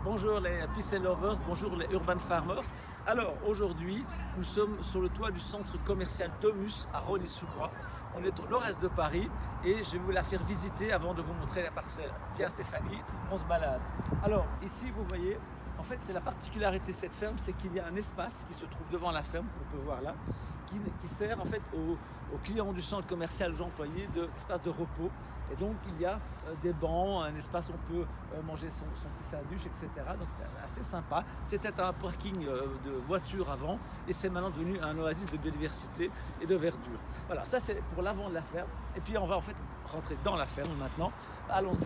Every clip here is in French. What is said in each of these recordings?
Bonjour les Peace and Lovers, bonjour les Urban Farmers. Alors aujourd'hui, nous sommes sur le toit du centre commercial Domus à Rosny-sous-Bois. On est au nord-est de Paris et je vais vous la faire visiter avant de vous montrer la parcelle. Viens Stéphanie, on se balade. Alors ici vous voyez, en fait c'est la particularité de cette ferme, c'est qu'il y a un espace qui se trouve devant la ferme, qu'on peut voir là, qui sert en fait aux clients du centre commercial, aux employés, d'espace de repos. Et donc il y a des bancs, un espace où on peut manger son petit sandwich, etc. Donc c'est assez sympa. C'était un parking de voitures avant et c'est maintenant devenu un oasis de biodiversité et de verdure. Voilà, ça c'est pour l'avant de la ferme. Et puis on va en fait rentrer dans la ferme maintenant. Allons-y.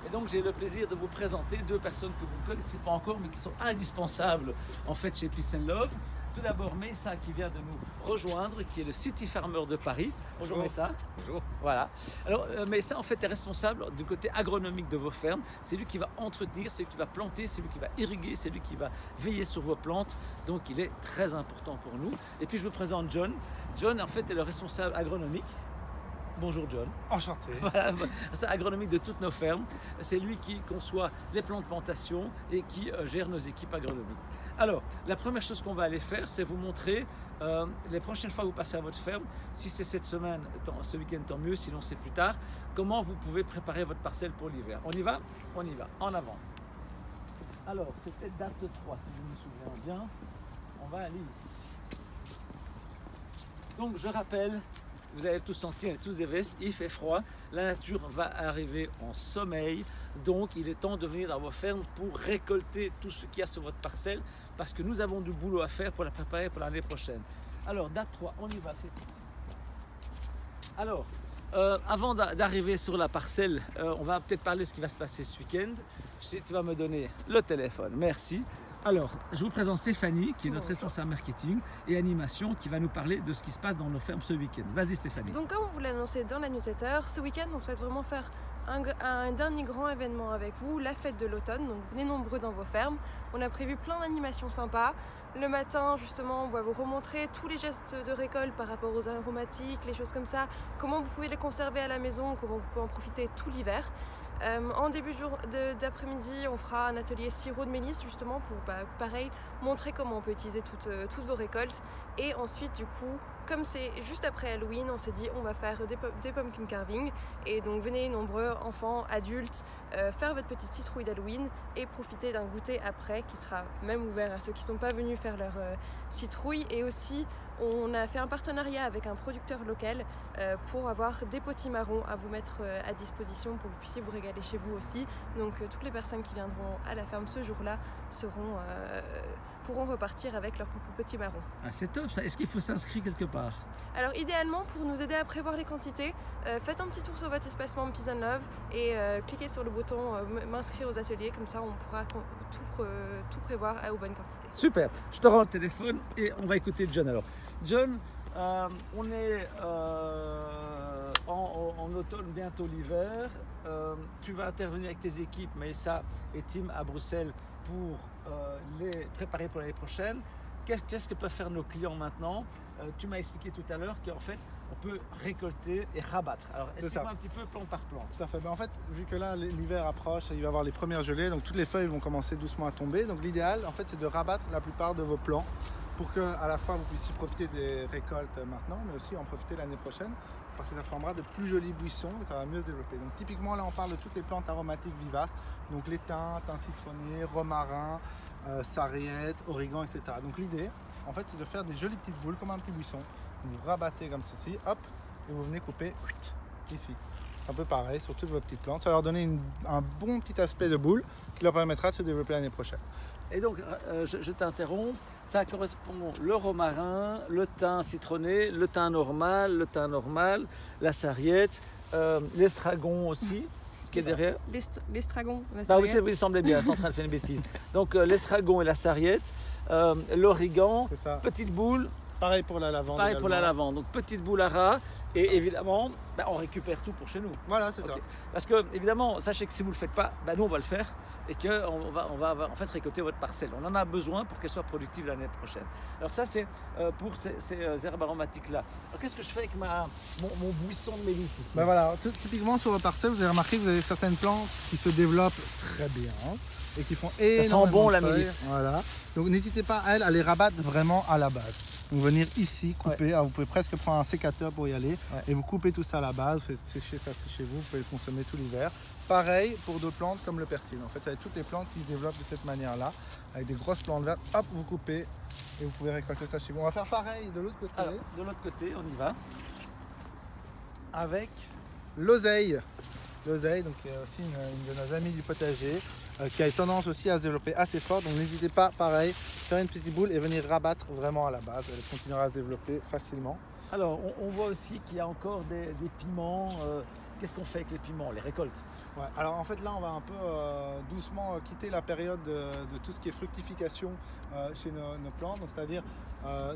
Et donc j'ai le plaisir de vous présenter deux personnes que vous ne connaissez pas encore mais qui sont indispensables en fait chez Peace and Love. Tout d'abord Meyssa qui vient de nous rejoindre, qui est le City Farmer de Paris. Bonjour Meyssa. Bonjour. Voilà. Alors Meyssa en fait est responsable du côté agronomique de vos fermes. C'est lui qui va entretenir, c'est lui qui va planter, c'est lui qui va irriguer, c'est lui qui va veiller sur vos plantes. Donc il est très important pour nous. Et puis je vous présente John. John en fait est le responsable agronomique. Bonjour John. Enchanté. Voilà, c'est agronomique de toutes nos fermes. C'est lui qui conçoit les plans de plantation et qui gère nos équipes agronomiques. Alors, la première chose qu'on va aller faire, c'est vous montrer les prochaines fois que vous passez à votre ferme, si c'est cette semaine, ce week-end tant mieux, sinon c'est plus tard, comment vous pouvez préparer votre parcelle pour l'hiver. On y va? On y va, en avant. Alors, c'était date 3, si je me souviens bien. On va aller ici. Donc, je rappelle, vous avez tous senti, on a tous des vestes, il fait froid, la nature va arriver en sommeil, donc il est temps de venir dans vos fermes pour récolter tout ce qu'il y a sur votre parcelle, parce que nous avons du boulot à faire pour la préparer pour l'année prochaine. Alors, date 3, on y va, c'est ici. Alors, avant d'arriver sur la parcelle, on va peut-être parler de ce qui va se passer ce week-end. Si tu vas me donner le téléphone, merci. Alors, je vous présente Stéphanie, qui est notre responsable marketing et animation, qui va nous parler de ce qui se passe dans nos fermes ce week-end. Vas-y Stéphanie. Donc comme on vous l'a annoncé dans la newsletter, ce week-end on souhaite vraiment faire un dernier grand événement avec vous, la fête de l'automne. Donc venez nombreux dans vos fermes. On a prévu plein d'animations sympas. Le matin, justement, on va vous remontrer tous les gestes de récolte par rapport aux aromatiques, les choses comme ça, comment vous pouvez les conserver à la maison, comment vous pouvez en profiter tout l'hiver. En début d'après-midi, on fera un atelier sirop de mélisse justement pour, pareil, montrer comment on peut utiliser toutes vos récoltes. Et ensuite, du coup, comme c'est juste après Halloween, on s'est dit on va faire des pumpkin carving. Et donc venez nombreux, enfants, adultes, faire votre petite citrouille d'Halloween et profiter d'un goûter après qui sera même ouvert à ceux qui ne sont pas venus faire leur citrouille. Et aussi, on a fait un partenariat avec un producteur local pour avoir des potimarrons à vous mettre à disposition pour que vous puissiez vous régaler chez vous aussi. Donc toutes les personnes qui viendront à la ferme ce jour-là pourront repartir avec leurs propres potimarrons. Ah, c'est top ça. Est-ce qu'il faut s'inscrire quelque part? Alors idéalement, pour nous aider à prévoir les quantités, faites un petit tour sur votre espace membre Peace and Love et cliquez sur le bouton m'inscrire aux ateliers, comme ça on pourra tout prévoir aux bonnes quantités. Super, je te rends le téléphone et on va écouter John alors. John, on est en automne, bientôt l'hiver. Tu vas intervenir avec tes équipes, Meyssa et Tim à Bruxelles pour les préparer pour l'année prochaine. Qu'est-ce que peuvent faire nos clients maintenant? Tu m'as expliqué tout à l'heure qu'en fait, on peut récolter et rabattre. Alors, explique-moi un petit peu plante par plante. Tout à fait. Ben, en fait, vu que là, l'hiver approche, il va y avoir les premières gelées, donc toutes les feuilles vont commencer doucement à tomber. Donc l'idéal, en fait, c'est de rabattre la plupart de vos plants pour que, à la fois, vous puissiez profiter des récoltes maintenant, mais aussi en profiter l'année prochaine, parce que ça formera de plus jolis buissons et ça va mieux se développer. Donc typiquement, là, on parle de toutes les plantes aromatiques vivaces, donc les thym, thym citronnier, romarin, sarriette, origan, etc. Donc l'idée, en fait, c'est de faire des jolies petites boules comme un petit buisson. Vous rabattez comme ceci, hop, et vous venez couper ici. Un peu pareil sur toutes vos petites plantes. Ça va leur donner un bon petit aspect de boule qui leur permettra de se développer l'année prochaine. Et donc, je t'interromps, ça correspond le romarin, le thym citronné, le thym normal, la sarriette, l'estragon aussi, qui est derrière. L'estragon, la Bah oui, sarriette. vous semblez bien, tu es en train de faire une bêtise. Donc, l'estragon et la sarriette, l'origan, petite boule, Pareil pour la lavande. Pareil pour la également. lavande. Donc petite boule à ras et évidemment, on récupère tout pour chez nous. Voilà, c'est ça. Ok. Parce que évidemment, sachez que si vous ne le faites pas, nous on va le faire et qu'on va en fait récolter votre parcelle. On en a besoin pour qu'elle soit productive l'année prochaine. Alors ça c'est pour ces herbes aromatiques là. Alors qu'est-ce que je fais avec mon buisson de mélisse ici? Ben voilà, typiquement sur votre parcelle, vous avez remarqué que vous avez certaines plantes qui se développent très bien et qui font énormément sent bon, de la feuilles. mélisse. Voilà. Donc n'hésitez pas à les rabattre vraiment à la base. Donc venir ici, couper, alors, vous pouvez presque prendre un sécateur pour y aller et vous coupez tout ça à la base, vous faites sécher ça chez vous pouvez le consommer tout l'hiver. Pareil pour d'autres plantes comme le persil. En fait, ça va être toutes les plantes qui se développent de cette manière-là, avec des grosses plantes vertes, hop, vous coupez et vous pouvez récolter ça chez vous. On va faire pareil de l'autre côté. Alors, de l'autre côté, on y va. Avec l'oseille. L'oseille, donc qui est aussi une de nos amies du potager, qui a tendance aussi à se développer assez fort. Donc n'hésitez pas, pareil, faire une petite boule et venir rabattre vraiment à la base. Elle continuera à se développer facilement. Alors, on voit aussi qu'il y a encore des piments. Qu'est-ce qu'on fait avec les piments? On les récolte. Ouais, alors en fait là on va un peu doucement quitter la période de tout ce qui est fructification chez nos plantes, donc c'est-à-dire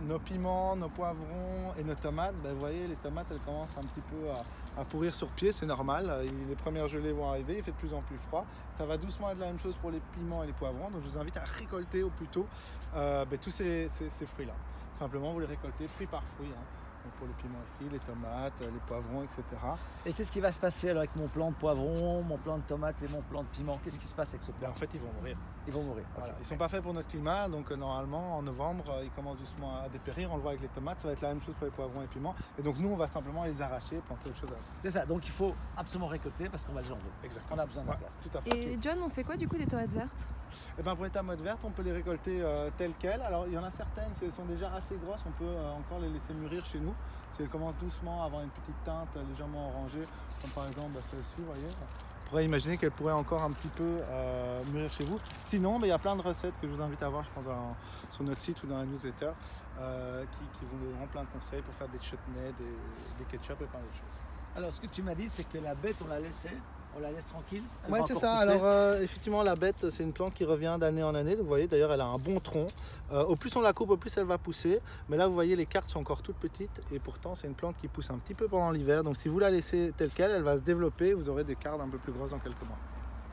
nos piments, nos poivrons et nos tomates. Ben, vous voyez, les tomates elles commencent un petit peu à pourrir sur pied, c'est normal, les premières gelées vont arriver, il fait de plus en plus froid. Ça va doucement être la même chose pour les piments et les poivrons, donc je vous invite à récolter au plus tôt tous ces fruits-là. Simplement vous les récoltez fruit par fruit. Donc pour les piments aussi, les tomates, les poivrons, etc. Et qu'est-ce qui va se passer alors avec mon plant de poivron, mon plant de tomate et mon plant de piment? Qu'est-ce qui se passe avec ce plant? En fait, ils vont mourir. Ils vont mourir. Voilà. Ok. Ils ne sont pas faits pour notre climat, donc normalement en novembre, ils commencent doucement à dépérir. On le voit avec les tomates, ça va être la même chose pour les poivrons et piments. Et donc nous, on va simplement les arracher et planter autre chose à la place. C'est ça, donc il faut absolument récolter parce qu'on va les enlever. Exactement. On a besoin de la Ouais, place. tout à fait. Et John, on fait quoi du coup des tomates vertes? Et ben pour les tomates vertes, on peut les récolter telles quelles. Alors il y en a certaines, elles sont déjà assez grosses, on peut encore les laisser mûrir chez nous. Si elles commencent doucement à avoir une petite teinte légèrement orangée, comme par exemple celle-ci, vous voyez. On pourrait imaginer qu'elle pourrait encore un petit peu mûrir chez vous. Sinon, il y a plein de recettes que je vous invite à voir, je pense, sur notre site ou dans la newsletter, qui vous donneront plein de conseils pour faire des chutneys, des ketchup et plein d'autres choses. Alors ce que tu m'as dit, c'est que la bête, on la laisse tranquille. Elle Oui, va c'est encore ça. pousser. Alors, effectivement, la bête, c'est une plante qui revient d'année en année. Donc, vous voyez, d'ailleurs, elle a un bon tronc. Au plus on la coupe, au plus elle va pousser. Mais là, vous voyez, les cartes sont encore toutes petites. Et pourtant, c'est une plante qui pousse un petit peu pendant l'hiver. Donc, si vous la laissez telle qu'elle, elle va se développer. Vous aurez des cartes un peu plus grosses dans quelques mois.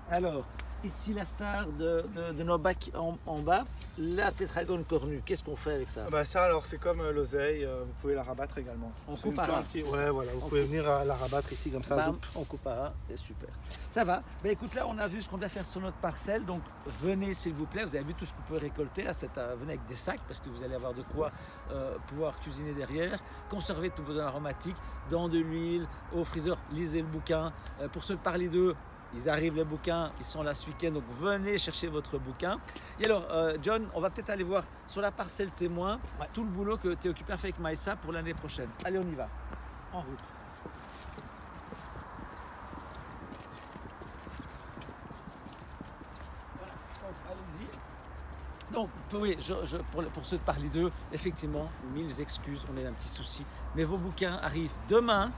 Alors, ici la star de nos bacs en bas, la tétragone cornue. Qu'est-ce qu'on fait avec ça? Bah ça, alors, c'est comme l'oseille. Vous pouvez la rabattre également. On C'est coupe une à plante ras, qui- c'est Ouais, ça. voilà. Vous On pouvez coupe. venir la rabattre ici, comme ça. Bam, Zoup. on coupe à ras, et super. Ça va. Ben écoute, là, on a vu ce qu'on doit faire sur notre parcelle. Donc, venez, s'il vous plaît. Vous avez vu tout ce que vous pouvez récolter. Là, venez avec des sacs parce que vous allez avoir de quoi pouvoir cuisiner derrière. Conservez tous vos aromatiques dans de l'huile, au freezer. Lisez le bouquin. Pour ceux de parler d'eux, ils arrivent les bouquins, ils sont là ce week-end, donc venez chercher votre bouquin. Et alors, John, on va peut-être aller voir sur la parcelle témoin tout le boulot que tu es occupé à faire avec Maïssa pour l'année prochaine. Allez, on y va. En route. Voilà, donc, allez-y. Donc, oui, pour ceux de parler d'eux, effectivement, mille excuses, on a un petit souci. Mais vos bouquins arrivent demain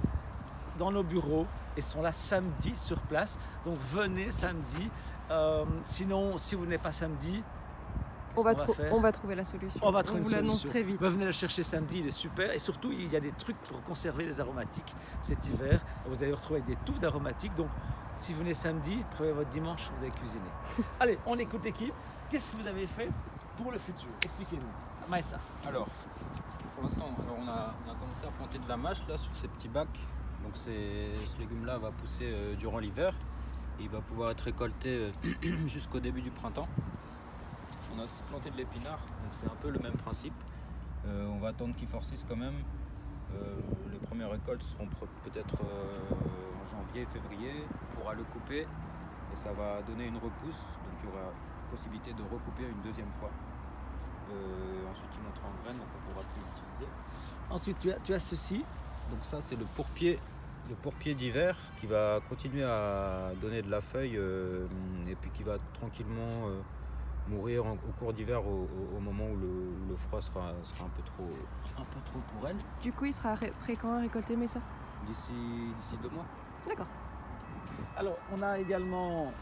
dans nos bureaux et sont là samedi sur place. Donc venez samedi. Sinon, si vous n'êtes pas samedi, On va, faire on va trouver la solution. On va trouver On une vous l'annonce solution. très vite. Venez le chercher samedi, il est super. Et surtout, il y a des trucs pour conserver les aromatiques cet hiver. Vous allez retrouver des touffes d'aromatiques. Donc, si vous venez samedi, prenez votre dimanche, vous allez cuisiner. Allez, on écoute l'équipe. Qu'est-ce que vous avez fait pour le futur? Expliquez-nous. Maïssa. Alors, pour l'instant, on a commencé à planter de la mâche là sur ces petits bacs. Donc ce légume-là va pousser durant l'hiver et il va pouvoir être récolté jusqu'au début du printemps. On a aussi planté de l'épinard, donc c'est un peu le même principe. On va attendre qu'il forcisse quand même. Les premières récoltes seront peut-être en janvier, février. On pourra le couper et ça va donner une repousse. Donc il y aura possibilité de recouper une deuxième fois. Ensuite il montera en graines, donc on pourra plus l'utiliser. Ensuite, tu as ceci. Donc ça c'est le pourpier d'hiver qui va continuer à donner de la feuille et puis qui va tranquillement mourir au cours d'hiver au moment où le froid sera un peu trop pour elle. Du coup, il sera prêt quand à récolter, mais ça? D'ici 2 mois. D'accord. Alors, on a également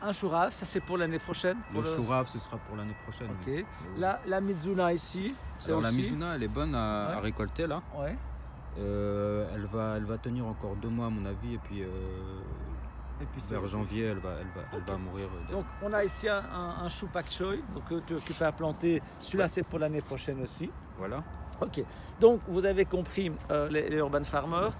un chourave, ça c'est pour l'année prochaine. Le chourave, ce sera pour l'année prochaine. Ok. Oui. La Mizuna ici, c'est Alors aussi... la Mizuna, elle est bonne à récolter là. Ouais. Elle va tenir encore 2 mois à mon avis et puis vers janvier elle va mourir. Donc on a ici un chou pak choy donc, tu es occupé à planter. Celui-là c'est pour l'année prochaine aussi. Voilà. Ok, donc vous avez compris les urban farmers,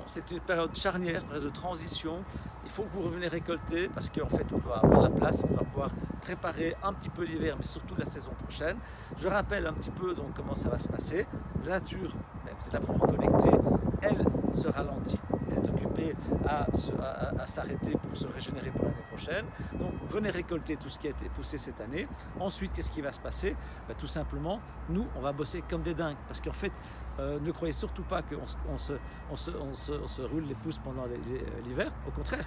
c'est une période charnière, période de transition. Il faut que vous revenez récolter parce qu'en fait on doit avoir la place, on doit pouvoir préparer un petit peu l'hiver, mais surtout la saison prochaine. Je rappelle un petit peu donc comment ça va se passer. La nature, même si la première connectée, elle se ralentit. Elle est occupée à s'arrêter pour se régénérer pour l'année prochaine. Donc venez récolter tout ce qui a été poussé cette année. Ensuite, qu'est-ce qui va se passer? Tout simplement, nous, on va bosser comme des dingues. Parce qu'en fait, ne croyez surtout pas qu'on se roule les pouces pendant l'hiver. Au contraire,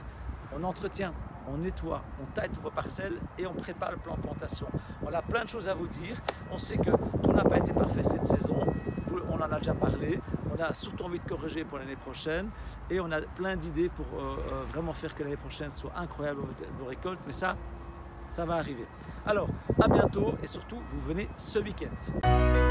on entretient, on nettoie, on taille vos parcelles et on prépare le plan de plantation. On a plein de choses à vous dire. On sait que tout n'a pas été parfait cette saison. On en a déjà parlé. On a surtout envie de corriger pour l'année prochaine. Et on a plein d'idées pour vraiment faire que l'année prochaine soit incroyable vos récoltes. Mais ça va arriver. Alors, à bientôt et surtout, vous venez ce week-end.